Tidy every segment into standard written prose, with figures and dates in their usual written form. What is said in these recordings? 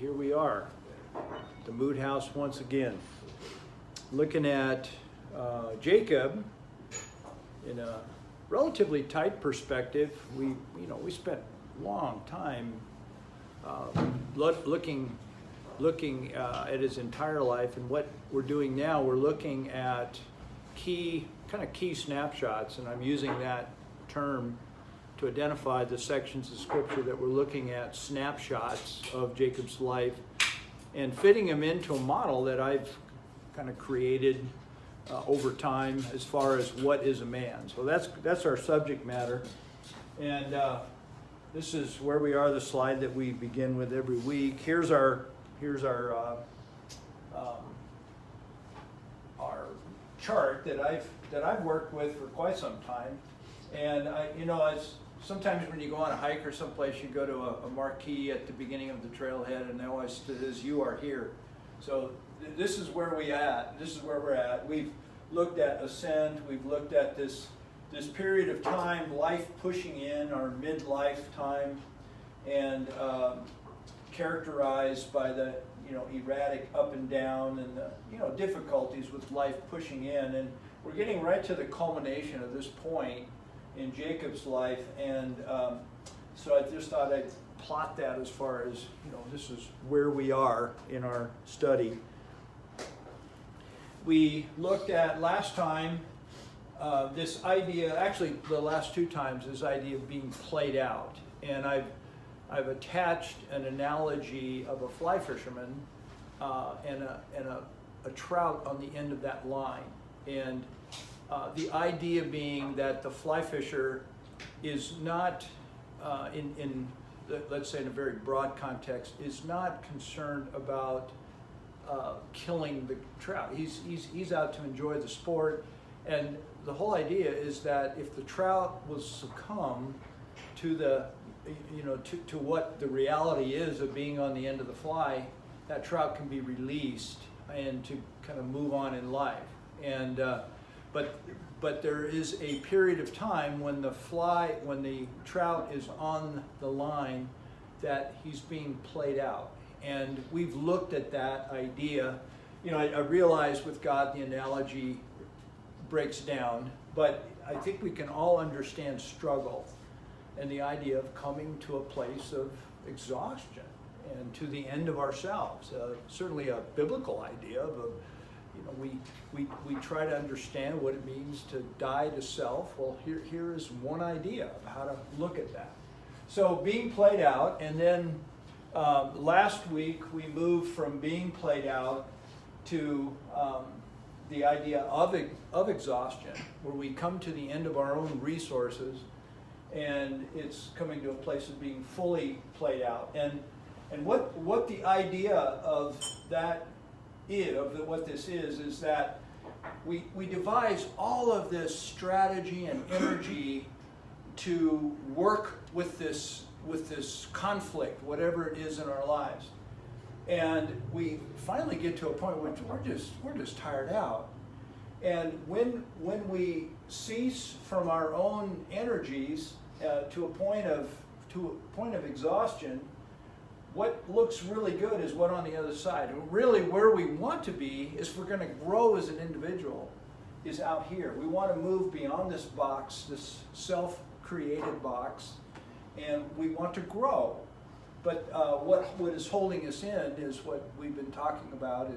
here we are, the Mood House once again, looking at Jacob in a relatively tight perspective. We spent a long time looking at his entire life, and what we're doing now, we're looking at key snapshots, and I'm using that term to identify the sections of scripture that we're looking at, snapshots of Jacob's life, and fitting him into a model that I've kind of created over time as far as what is a man. So that's our subject matter, and this is where we are, the slide that we begin with every week. Here's our chart that I've worked with for quite some time, and sometimes when you go on a hike or someplace, you go to a marquee at the beginning of the trailhead, and they always says, "You are here." So this is where we're at. We've looked at ascent. We've looked at this period of time, life pushing in, our midlife time, and characterized by the erratic up and down, and the difficulties with life pushing in. And we're getting right to the culmination of this point in Jacob's life, and so I just thought I'd plot that as far as, this is where we are in our study. We looked at last time this idea, actually the last two times, this idea of being played out, and I've attached an analogy of a fly fisherman and a trout on the end of that line, and the idea being that the fly fisher is not, let's say in a very broad context, is not concerned about killing the trout. He's out to enjoy the sport, and the whole idea is that if the trout will succumb to to what the reality is of being on the end of the fly, that trout can be released and to kind of move on in life. And but there is a period of time when the trout is on the line, that he's being played out. And we've looked at that idea. I realize with God the analogy breaks down, but I think we can all understand struggle and the idea of coming to a place of exhaustion and to the end of ourselves. Certainly a biblical idea of we try to understand what it means to die to self. Well, here is one idea of how to look at that. So being played out, and then last week we moved from being played out to the idea of exhaustion, where we come to the end of our own resources, and it's coming to a place of being fully played out. And what the idea of that is, what this is that we devise all of this strategy and energy to work with this conflict, whatever it is in our lives. And we finally get to a point where we're just tired out. And when we cease from our own energies to a point of exhaustion, what looks really good is what on the other side. And really where we want to be, is we're going to grow as an individual, is out here. We want to move beyond this box, this self-created box, and we want to grow. But what is holding us in is what we've been talking about,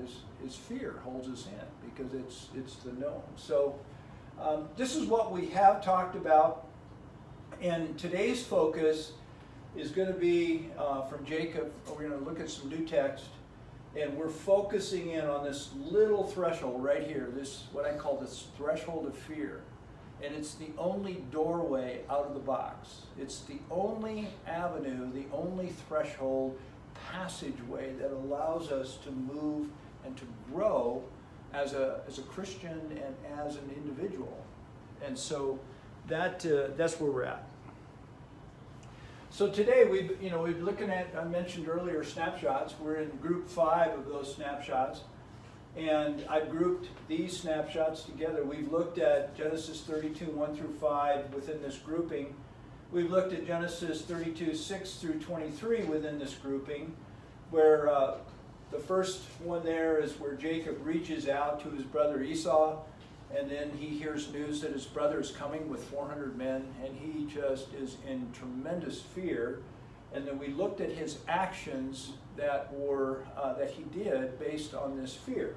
is fear holds us in, because it's the known. So this is what we have talked about, and today's focus is going to be from Jacob. We're going to look at some new text, and we're focusing in on this little threshold right here, this what I call this threshold of fear. And it's the only doorway out of the box. It's the only avenue, the only threshold, passageway that allows us to move and to grow as a Christian and as an individual. And so that's where we're at. So today we're looking at, I mentioned earlier, snapshots. We're in group 5 of those snapshots. And I've grouped these snapshots together. We've looked at Genesis 32, 1 through 5 within this grouping. We've looked at Genesis 32, 6 through 23 within this grouping. where the first one there is where Jacob reaches out to his brother Esau, and then he hears news that his brother is coming with 400 men, and he just is in tremendous fear. And then we looked at his actions that were that he did based on this fear,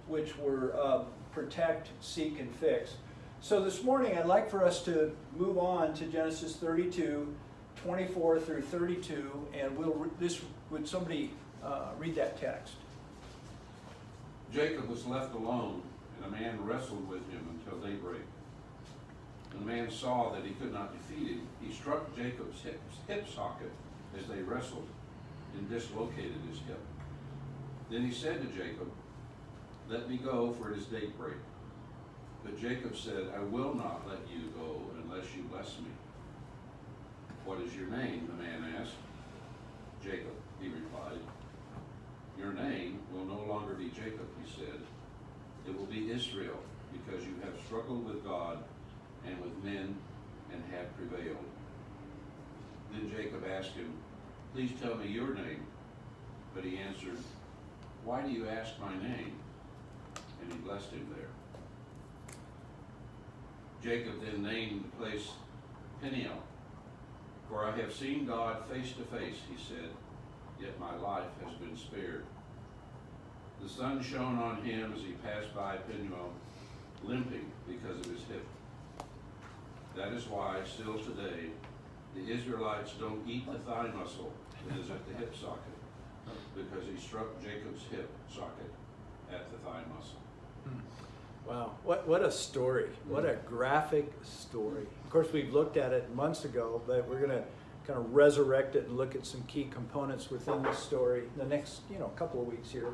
which were protect, seek, and fix. So this morning I'd like for us to move on to Genesis 32, 24 through 32, and would somebody read that text? Jacob was left alone, and a man wrestled with him until daybreak. When the man saw that he could not defeat him, he struck Jacob's hip socket as they wrestled and dislocated his hip. Then he said to Jacob, "Let me go, for it is daybreak." But Jacob said, "I will not let you go unless you bless me." "What is your name?" the man asked. "Jacob," he replied. "Your name will no longer be Jacob," he said. "It will be Israel, because you have struggled with God and with men and have prevailed." Then Jacob asked him, "Please tell me your name." But he answered, "Why do you ask my name?" And he blessed him there. Jacob then named the place Peniel. "For I have seen God face to face," he said, "yet my life has been spared." The sun shone on him as he passed by Peniel, limping because of his hip. That is why, still today, the Israelites don't eat the thigh muscle that is at the hip socket, because he struck Jacob's hip socket at the thigh muscle. Wow, what a story. What a graphic story. Of course, we've looked at it months ago, but we're going to kind of resurrect it and look at some key components within the story in the next couple of weeks here.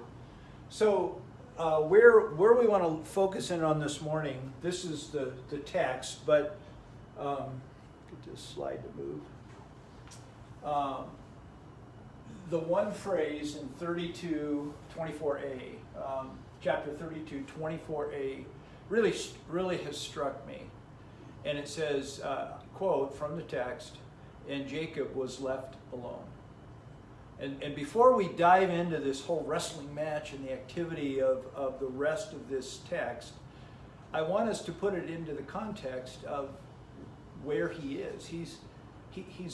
So where we want to focus in on this morning, this is the text, but get this slide to move. The one phrase in 32:24a, chapter 32:24a, really has struck me. And it says, quote from the text, "And Jacob was left alone." And before we dive into this whole wrestling match and the activity of the rest of this text, I want us to put it into the context of where he is. He's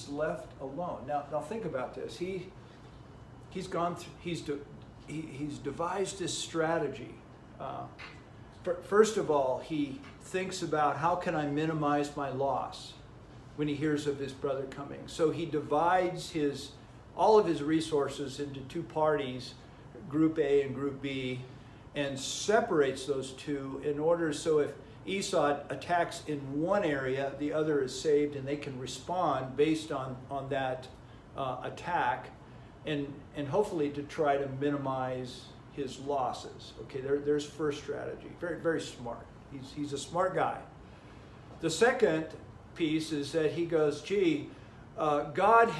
left alone. Now think about this. He's gone through. He's devised this strategy. First of all, he thinks about how can I minimize my loss when he hears of his brother coming. So he divides all of his resources into two parties, Group A and Group B, and separates those two in order so if Esau attacks in one area, the other is saved and they can respond based on that attack, and hopefully to try to minimize his losses. Okay, there's first strategy. Very, very smart. He's a smart guy. The second piece is that he goes, God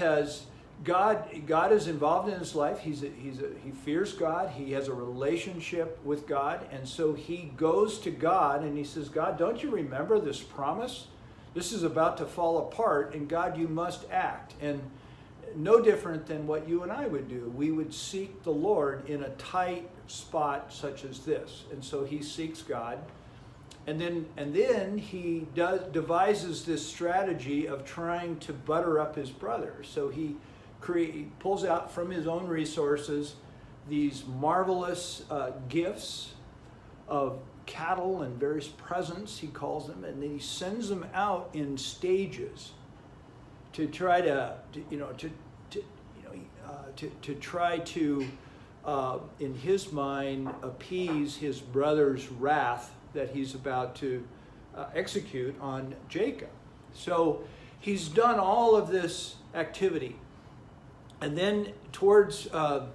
is involved in his life. He fears God. He has a relationship with God, and so he goes to God and he says, "God, don't you remember this promise? This is about to fall apart, and God, you must act." And no different than what you and I would do. We would seek the Lord in a tight spot such as this, and so he seeks God, and then he devises this strategy of trying to butter up his brother. So he pulls out from his own resources these marvelous gifts of cattle and various presents, he calls them, and then he sends them out in stages to try to in his mind appease his brother's wrath that he's about to execute on Jacob. So he's done all of this activity. And then towards the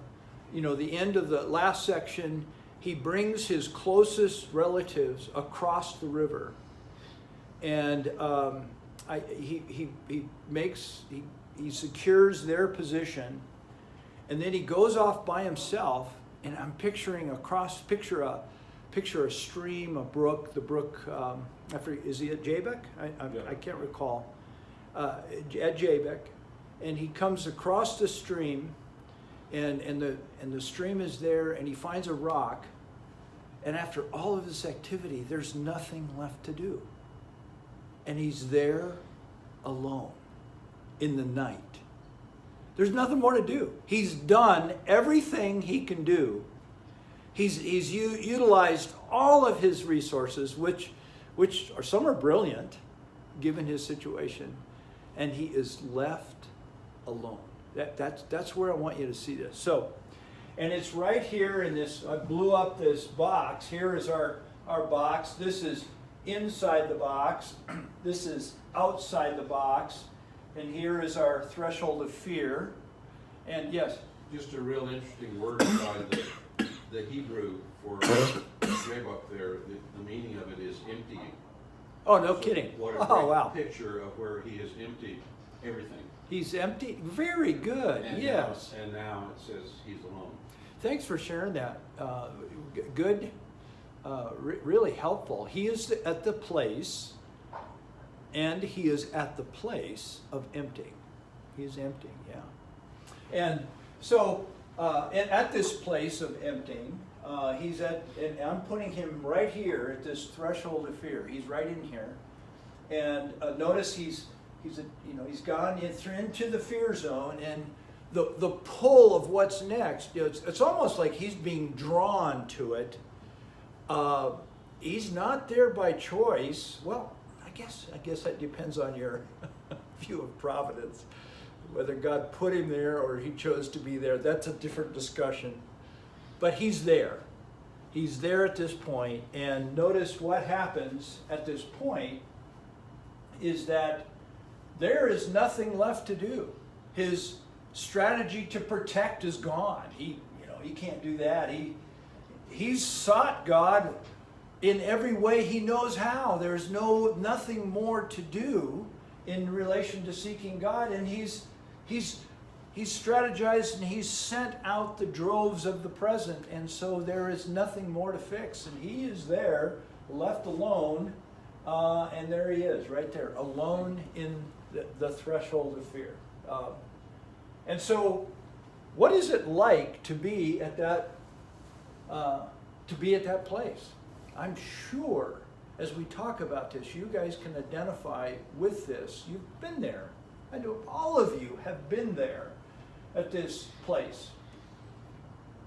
end of the last section, he brings his closest relatives across the river, and he secures their position, and then he goes off by himself. And I'm picture a stream, a brook. The brook, is he at Jabbok? I can't recall. At Jabbok. And he comes across the stream, and the stream is there, and he finds a rock, and after all of this activity, there's nothing left to do. And he's there alone in the night. There's nothing more to do. He's done everything he can do. He's utilized all of his resources, which are, some are brilliant, given his situation, and he is left alone. That's where I want you to see this. So, and it's right here in this. I blew up this box. Here is our box. This is inside the box. This is outside the box. And here is our threshold of fear. And yes? Just a real interesting word inside the Hebrew for Jabbok there, the meaning of it is emptying. Oh, no So kidding. What a Oh, wow. picture of where he has emptied everything. He's empty. Very good. And Yes. now it says he's alone. Thanks for sharing that. Good. Really helpful. He is at the place, and he is at the place of emptying. He is emptying, yeah. And so, at this place of emptying, he's at, and I'm putting him right here at this threshold of fear. He's right in here, and notice he's gone into the fear zone, and the pull of what's next. It's almost like he's being drawn to it. He's not there by choice. Well, I guess that depends on your view of providence. Whether God put him there or he chose to be there, that's a different discussion. But he's there. He's there at this point, and notice what happens at this point is that there is nothing left to do. His strategy to protect is gone. He can't do that. He's sought God in every way he knows how. There's nothing more to do in relation to seeking God, and he's strategized and he's sent out the droves of the present, and so there is nothing more to fix. And he is there, left alone, and there he is, right there, alone in the threshold of fear. And so, what is it like to be at that place? I'm sure, as we talk about this, you guys can identify with this. You've been there. I know all of you have been there at this place.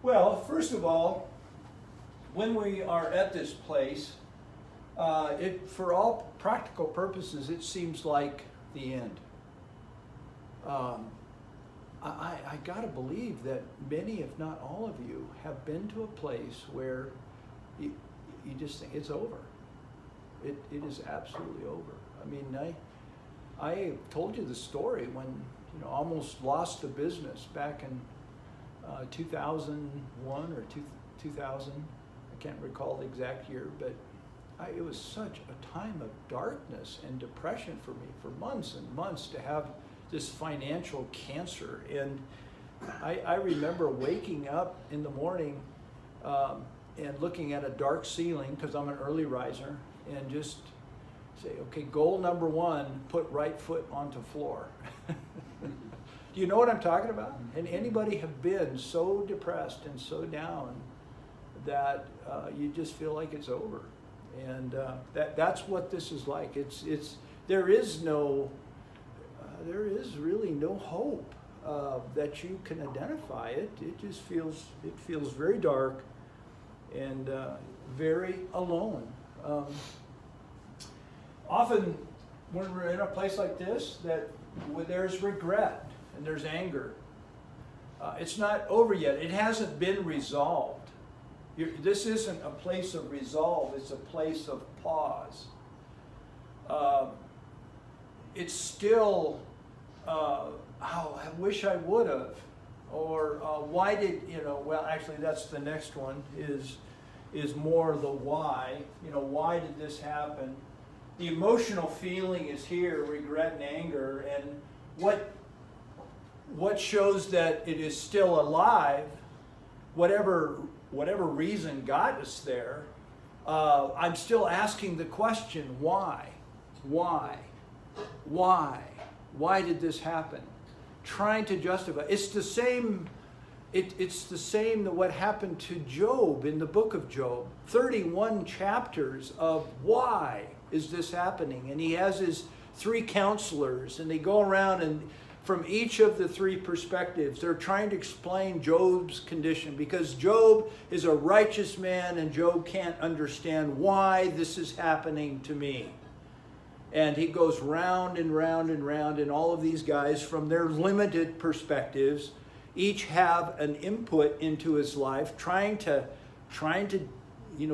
Well, first of all, when we are at this place, for all practical purposes, it seems like the end. I got to believe that many, if not all of you, have been to a place where you just think it's over. It is absolutely over. I mean, I told you the story when almost lost the business back in 2001 or 2000. I can't recall the exact year, but it was such a time of darkness and depression for me for months and months to have this financial cancer. And I remember waking up in the morning and looking at a dark ceiling, because I'm an early riser, and just say, okay, goal number one, put right foot onto floor. Do you know what I'm talking about? And anybody have been so depressed and so down that you just feel like it's over? And that's what this is like. There is really no hope that you can identify it. It just feels very dark and very alone. Often when we're in a place like this, there's regret and there's anger. It's not over yet. It hasn't been resolved. This isn't a place of resolve. It's a place of pause. It's still, I wish I would have. Or why did, well, actually that's the next one is more the why. Why did this happen? The emotional feeling is here, regret and anger, and what shows that it is still alive, whatever reason got us there, I'm still asking the question, why? Why did this happen? Trying to justify. It's the same It's the same that what happened to Job in the book of Job. 31 chapters of why is this happening? And he has his 3 counselors, and they go around, and from each of the 3 perspectives, they're trying to explain Job's condition, because Job is a righteous man and Job can't understand why this is happening to me. And he goes round and round and round, and all of these guys, from their limited perspectives, each have an input into his life, trying to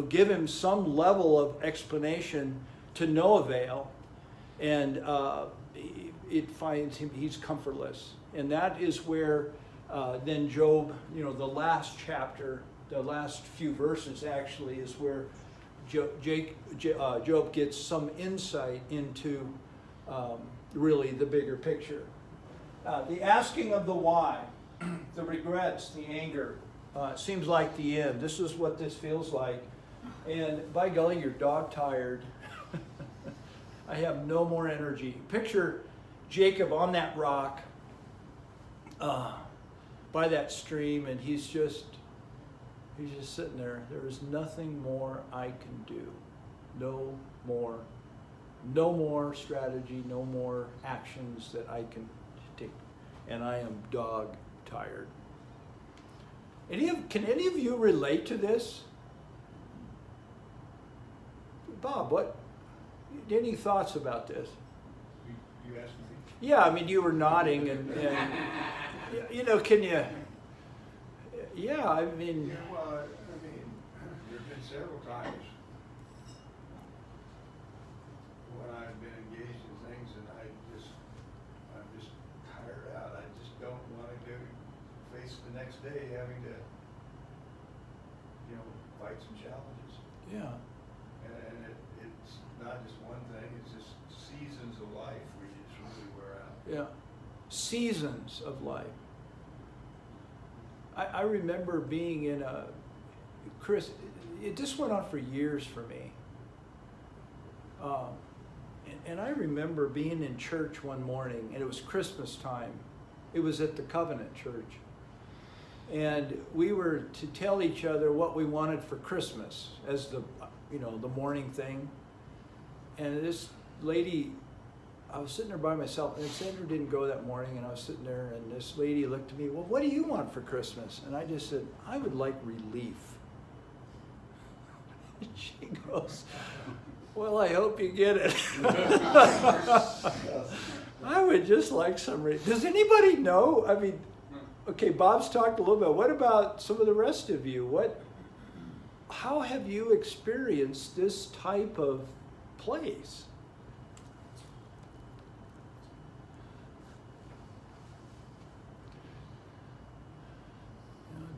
give him some level of explanation to no avail, and it finds him, he's comfortless. And that is where then Job, the last chapter, the last few verses actually, is where Job gets some insight into really the bigger picture. The asking of the why, the regrets, the anger, seems like the end. This is what this feels like. And by golly, you're dog tired. I have no more energy. Picture Jacob on that rock by that stream, and he's just sitting there. There is nothing more I can do. No more strategy, no more actions that I can take. And I am dog tired. Can any of you relate to this? Bob, any thoughts about this? You asked me? Yeah, I mean, you were nodding, and can you? Yeah, I mean. Yeah, well, there have been several times when I've been engaged in things and I'm just tired out. I just don't want to face the next day having to, fight some challenges. Yeah. And it's not just one thing, it's just seasons of life where you just really wear out. Yeah. Seasons of life. I remember being in Chris, it just went on for years for me. And I remember being in church one morning, and it was Christmas time. It was at the Covenant Church. And we were to tell each other what we wanted for Christmas as the morning thing. And this lady, I was sitting there by myself, and Sandra didn't go that morning, and I was sitting there, and this lady looked at me, well, what do you want for Christmas? And I just said, I would like relief. She goes, well, I hope you get it. I would just like some relief. Does anybody know? I mean, okay, Bob's talked a little bit. What about some of the rest of you? How have you experienced this type of place?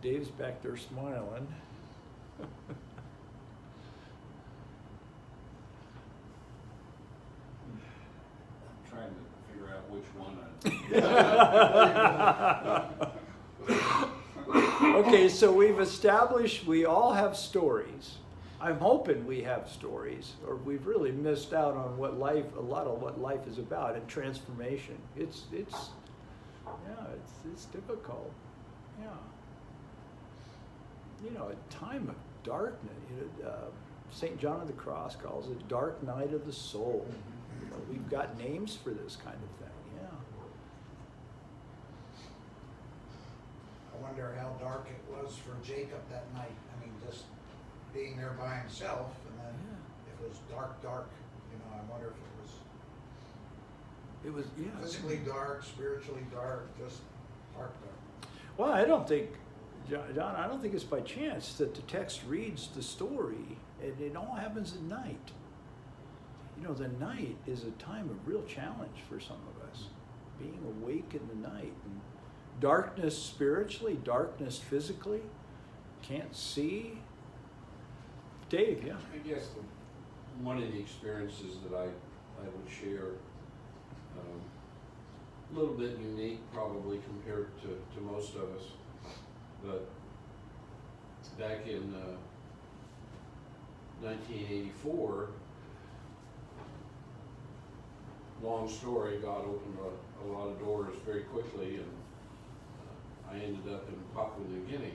Dave's back there smiling. I'm trying to figure out which one Okay, so we've established we all have stories. I'm hoping we have stories, or we've really missed out on a lot of what life is about, and transformation. It's difficult. Yeah. A time of darkness. St. John of the Cross calls it dark night of the soul. We've got names for this kind of thing. Yeah. I wonder how dark it was for Jacob that night. I mean, just being there by himself, and then it was dark. I wonder if It was physically dark, spiritually dark, just dark. Well, I don't think, John, I don't think it's by chance that the text reads the story, and it all happens at night. The night is a time of real challenge for some of us, being awake in the night. And darkness spiritually, darkness physically, can't see. Dave, yeah. I guess one of the experiences that I would share, a little bit unique probably compared to most of us, but back in 1984, long story, God opened a lot of doors very quickly, and I ended up in Papua New Guinea.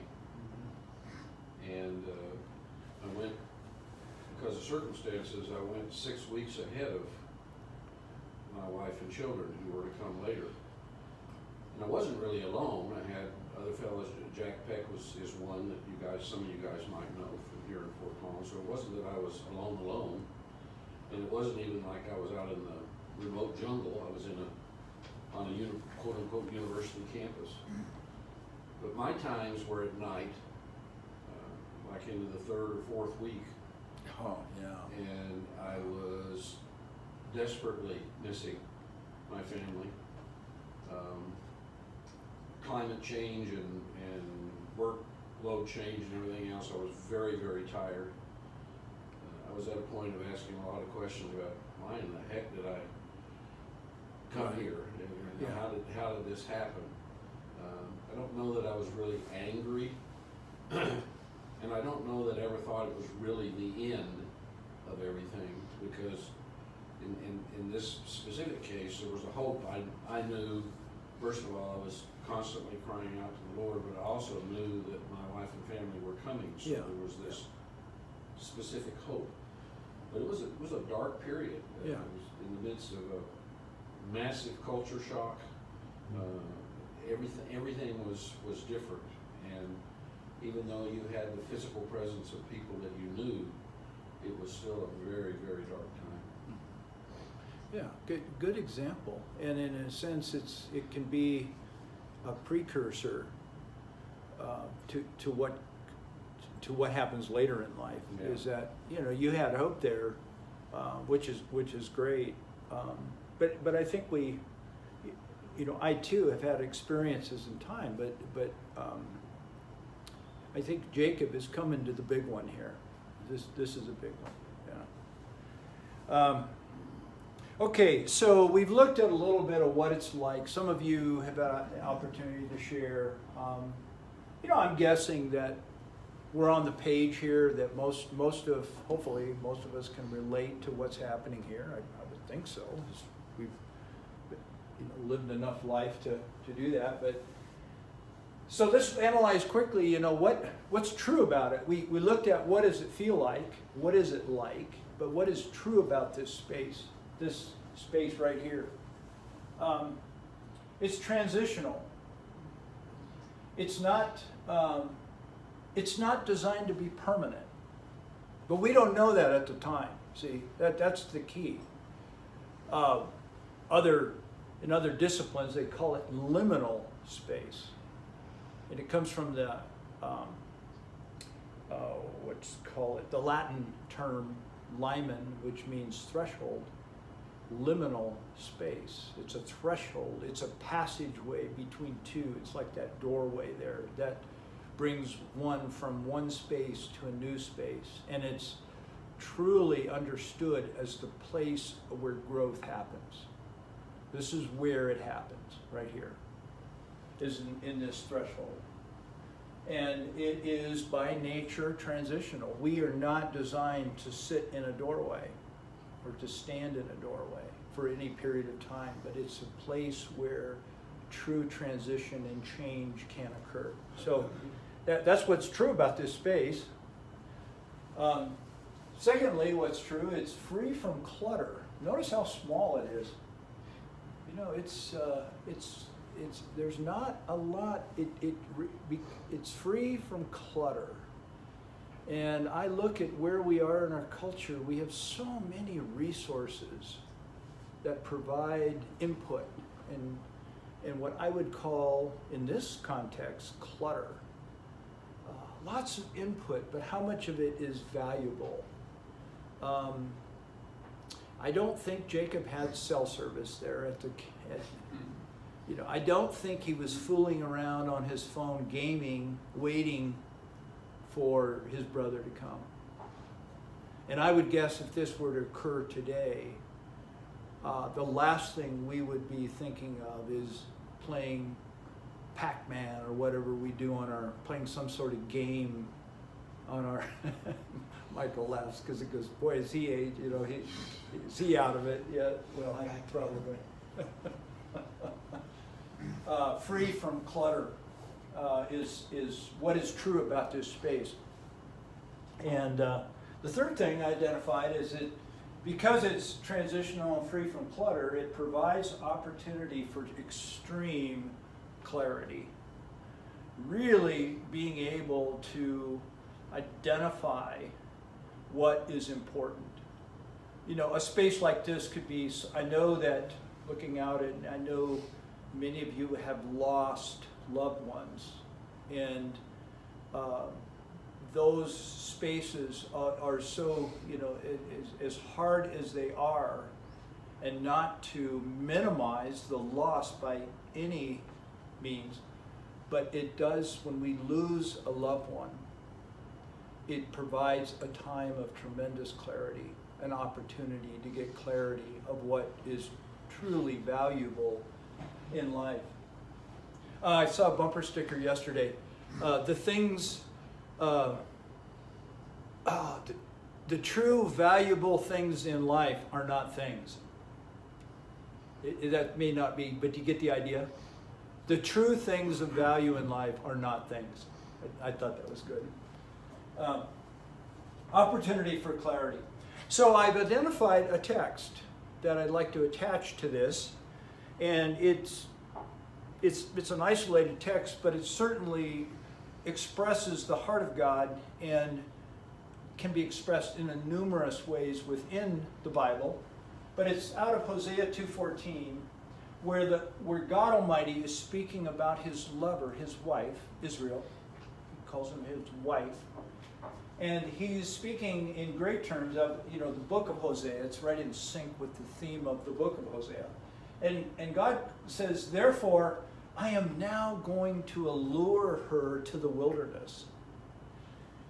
And I went, because of circumstances, I went 6 weeks ahead of my wife and children who were to come later. And I wasn't really alone. I had other fellows. Jack Peck is one that some of you guys might know from here in Fort Collins. So it wasn't that I was alone. And it wasn't even like I was out in the remote jungle. I was on a quote unquote university campus. But my times were at night, like into the 3rd or 4th week. Oh, yeah. And I was desperately missing my family. Climate change and workload change and everything else, I was very, very tired. I was at a point of asking a lot of questions about why in the heck did I come here? And how did this happen? I don't know that I was really angry, and I don't know that I ever thought it was really the end of everything, because in this specific case, there was a hope. I knew, first of all, I was constantly crying out to the Lord, but I also knew that my wife and family were coming, so there was this specific hope. But it was a dark period. Yeah. I was in the midst of a massive culture shock. Everything was different, and even though you had the physical presence of people that you knew, it was still a very, very dark time. Yeah, good example. And in a sense, it can be a precursor to what happens later in life. Yeah. Is that you had hope there, which is great. But I think I too have had experiences in time, but I think Jacob is coming to the big one here. This is a big one. Yeah. Okay, so we've looked at a little bit of what it's like. Some of you have had the opportunity to share. I'm guessing that we're on the page here, that hopefully most of us can relate to what's happening here. I would think so. We've lived enough life to do that. But so let's analyze quickly, what's true about it. We looked at what does it feel like, what is it like, but what is true about this space right here. It's transitional. It's not designed to be permanent, but we don't know that at the time. See, that's the key. In other disciplines, they call it liminal space, and it comes from the the Latin term limen, which means threshold. Liminal space. It's a threshold. It's a passageway between two. It's like that doorway there that brings one from one space to a new space, and it's truly understood as the place where growth happens. This is where it happens, right here, is in this threshold. And it is by nature transitional. We are not designed to sit in a doorway or to stand in a doorway for any period of time, but it's a place where true transition and change can occur. So that's what's true about this space. Secondly, what's true, it's free from clutter. Notice how small it is. There's not a lot. It's free from clutter. And I look at where we are in our culture. We have so many resources that provide input and what I would call, in this context, clutter. Lots of input, but how much of it is valuable? I don't think Jacob had cell service there I don't think he was fooling around on his phone gaming, waiting for his brother to come. And I would guess if this were to occur today, the last thing we would be thinking of is playing Pac-Man or whatever we do playing some sort of game on our, Michael laughs because it goes, boy, is he age, is he out of it yet? Well, I probably. Free from clutter. is what is true about this space. And the third thing I identified is that because it's transitional and free from clutter, it provides opportunity for extreme clarity. Really being able to identify what is important. You know, a space like this could be, I know that looking out at, I know many of you have lost loved ones, and those spaces are so, you know, as hard as they are, and not to minimize the loss by any means, but it does, when we lose a loved one, it provides a time of tremendous clarity, an opportunity to get clarity of what is truly valuable in life. I saw a bumper sticker yesterday. The true valuable things in life are not things. That may not be, but you get the idea? The true things of value in life are not things. I thought that was good. Opportunity for clarity. So I've identified a text that I'd like to attach to this, and it's an isolated text, but it certainly expresses the heart of God and can be expressed in numerous ways within the Bible. But it's out of Hosea 2:14, where God Almighty is speaking about his lover, his wife, Israel. He calls him his wife. And he's speaking in great terms of, you know, the book of Hosea. It's right in sync with the theme of the book of Hosea. And God says, therefore, I am now going to allure her to the wilderness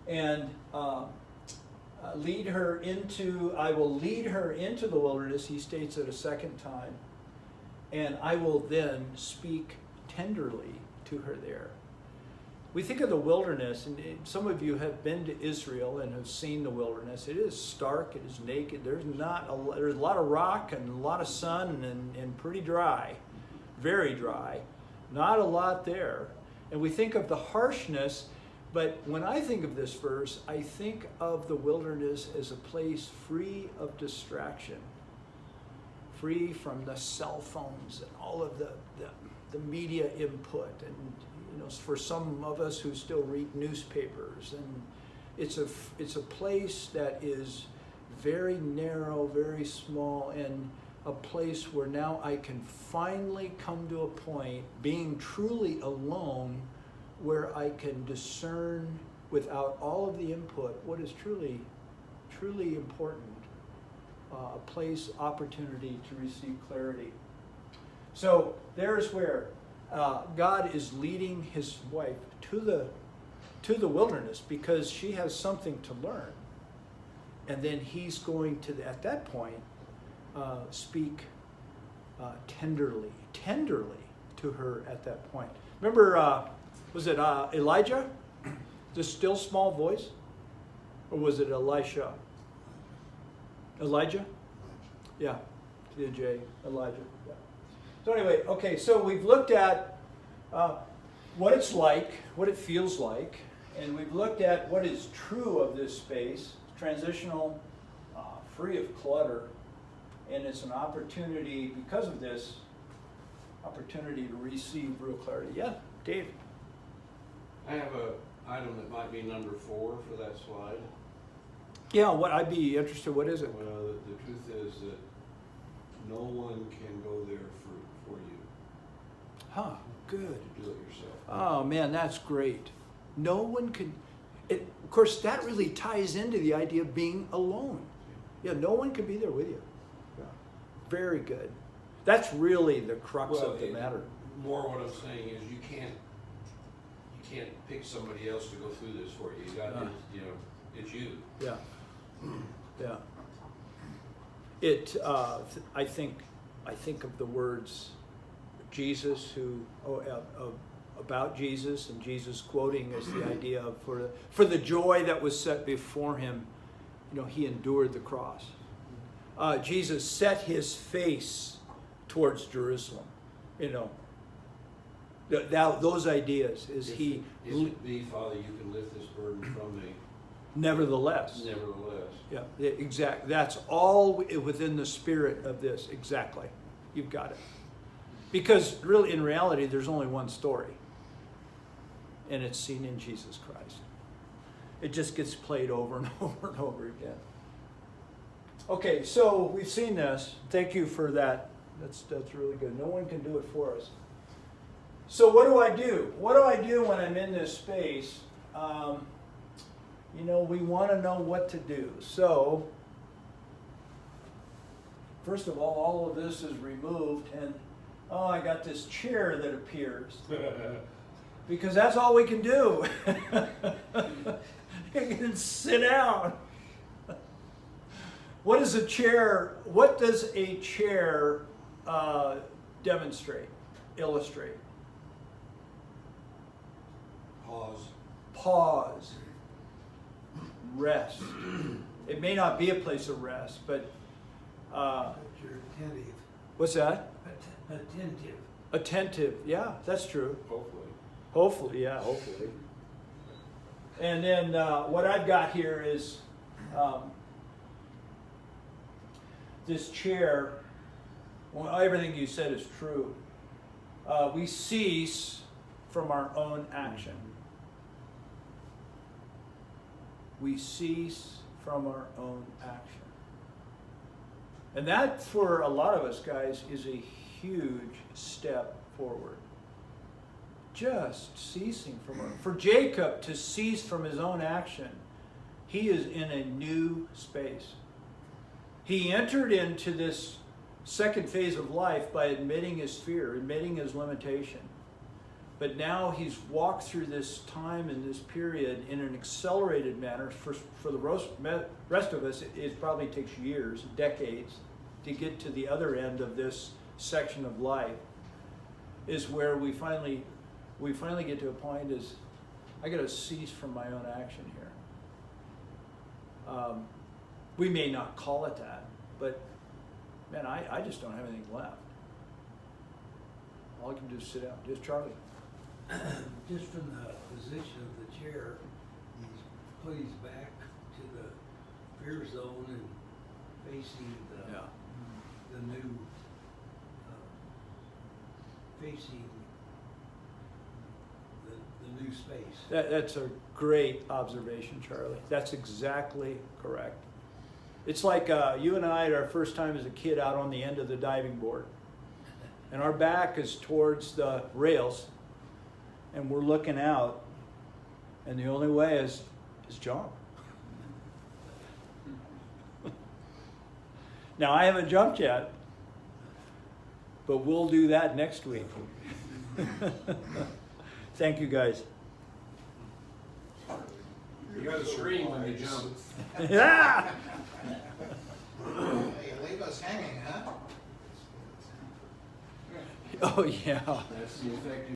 and I will lead her into the wilderness, he states it a second time, and I will then speak tenderly to her there. We think of the wilderness, and some of you have been to Israel and have seen the wilderness. It is stark, it is naked. There's a lot of rock and a lot of sun and pretty dry, very dry. Not a lot there. And we think of the harshness, but when I think of this verse, I think of the wilderness as a place free of distraction, free from the cell phones and all of the media input, and you know, for some of us who still read newspapers, and it's a place that is very narrow, very small, and a place where now I can finally come to a point, being truly alone, where I can discern without all of the input what is truly, truly important. A place, opportunity to receive clarity. So there's where God is leading his wife to the wilderness because she has something to learn. And then he's going to, at that point, speak tenderly to her at that point. Remember, was it Elijah? The still small voice? Or was it Elisha? Elijah? Yeah, J. Elijah. Yeah. So anyway, okay, so we've looked at what it's like, what it feels like, and we've looked at what is true of this space, transitional, free of clutter, and it's an opportunity, because of this, opportunity to receive real clarity. Yeah, Dave? I have an item that might be number 4 for that slide. Yeah, what I'd be interested, what is it? Well, the truth is that no one can go there for you. Huh, good. To do it yourself. Oh man, that's great. No one can, of course that really ties into the idea of being alone. Yeah, no one can be there with you. Yeah. Very good. That's really the crux of the matter. More what I'm saying is you can't pick somebody else to go through this for you. You got it's you. Yeah. Yeah. It. I think of the words Jesus, about Jesus, and Jesus quoting as the idea of for the joy that was set before him, he endured the cross. Jesus set his face towards Jerusalem. Those ideas is he, If it be, Father, you can lift this burden from me, nevertheless. nevertheless. Yeah, exactly. That's all within the spirit of this. Exactly. You've got it. Because really, in reality, there's only one story. And it's seen in Jesus Christ. It just gets played over and over and over again. Okay, so we've seen this. Thank you for that. That's really good. No one can do it for us. So what do I do? What do I do when I'm in this space? We want to know what to do. So, first of all of this is removed, and I got this chair that appears. Because that's all we can do. You can sit down. What does a chair demonstrate, illustrate? Pause. Rest. It may not be a place of rest, but But you're attentive. what's that? Attentive. Attentive. Yeah, that's true. Hopefully. Hopefully. And then what I've got here is this chair. Well, everything you said is true. We cease from our own action. We cease from our own action. And that, for a lot of us guys, is a huge step forward. Just ceasing from for Jacob to cease from his own action, he is in a new space. He entered into this second phase of life by admitting his fear, admitting his limitation. But now he's walked through this time and this period in an accelerated manner. For the rest of us, it probably takes years, decades, to get to the other end of this section of life. Is where we finally get to a point is, I got to cease from my own action here. We may not call it that, but man, I just don't have anything left. All I can do is sit down. Just Charlie. Just from the position of the chair, he's put his back to the fear zone and facing the new, facing the new space. That's a great observation, Charlie. That's exactly correct. It's like you and I, at our first time as a kid, out on the end of the diving board. And our back is towards the rails. And we're looking out. And the only way is jump. Now, I haven't jumped yet. But we'll do that next week. Thank you, guys. You gotta scream when you jump. Yeah! Hey, leave us hanging, huh? Oh, yeah. That's the effect